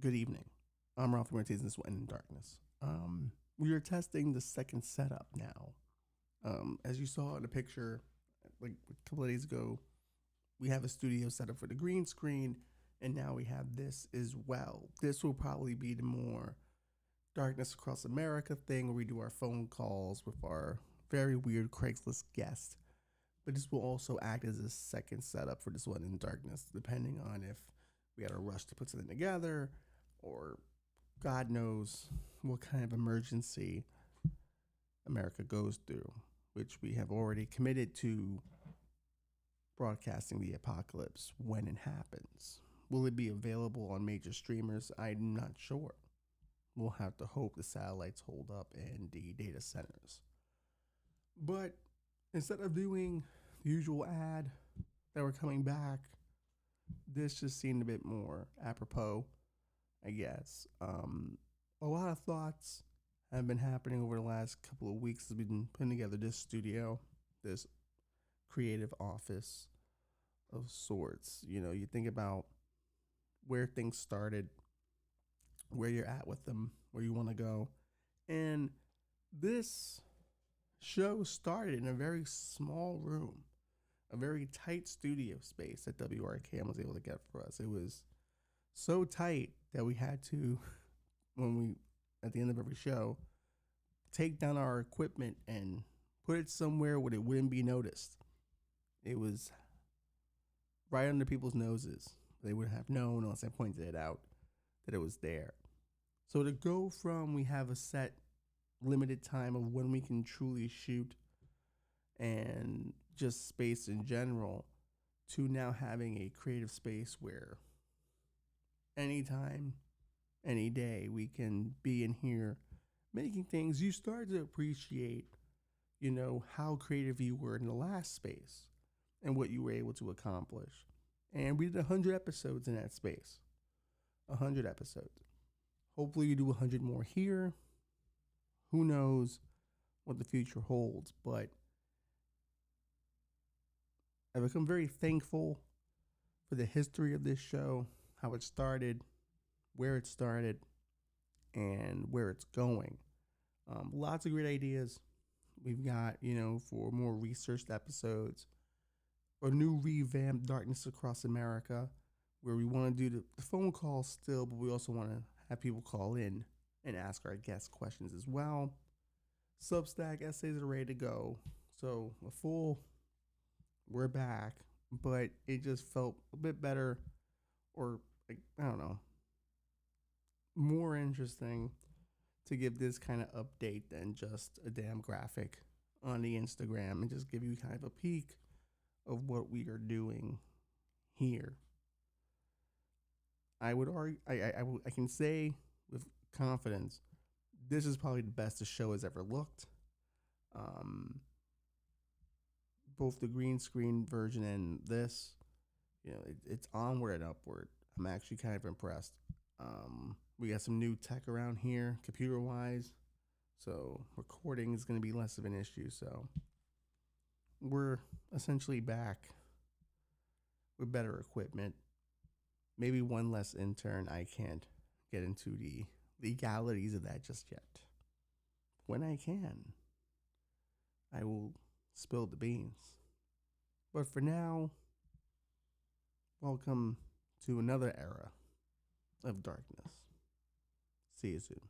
Good evening. I'm Ralph Martinez, this one in darkness. We are testing the second setup now. As you saw in the picture, like a couple of days ago, we have a studio set up for the green screen, and now we have this as well. This will probably be the more Darkness Across America thing where we do our phone calls with our very weird Craigslist guest. But this will also act as a second setup for this one in darkness, depending on if we had a rush to put something together or God knows what kind of emergency America goes through, which we have already committed to broadcasting the apocalypse when it happens. Will it be available on major streamers? I'm not sure. We'll have to hope the satellites hold up and the data centers. But instead of doing the usual ad that we're coming back, this just seemed a bit more apropos, I guess. A lot of thoughts have been happening over the last couple of weeks as we've been putting together this studio, this creative office of sorts. You know, you think about where things started, where you're at with them, where you want to go. And this show started in a very small room, a very tight studio space that WRKM was able to get for us. It was so tight that we had to, when we, at the end of every show, take down our equipment and put it somewhere where it wouldn't be noticed. It was right under people's noses. They would have known unless I pointed it out that it was there. So to go from we have a set limited time of when we can truly shoot and just space in general to now having a creative space where anytime, any day we can be in here making things, you start to appreciate, you know, how creative you were in the last space and what you were able to accomplish. And we did 100 episodes in that space. 100 episodes. Hopefully we do 100 more here. Who knows what the future holds, but I've become very thankful for the history of this show, how it started, where it started, and where it's going. Lots of great ideas. We've got, you know, for more researched episodes, a new revamped Darkness Across America, where we want to do the phone calls still, but we also want to have people call in and ask our guests questions as well. Substack essays are ready to go. So a full, we're back, but it just felt a bit better, or like, I don't know, more interesting to give this kind of update than just a damn graphic on the Instagram and just give you kind of a peek of what we are doing here. I would argue, I can say with confidence, this is probably the best the show has ever looked. Both the green screen version and this, you know, it's onward and upward. I'm actually kind of impressed. We got some new tech around here, computer wise, so recording is going to be less of an issue. So we're essentially back with better equipment. Maybe one less intern. I can't get into the legalities of that just yet. When I can, I will spill the beans. But for now, welcome to another era of darkness. See you soon.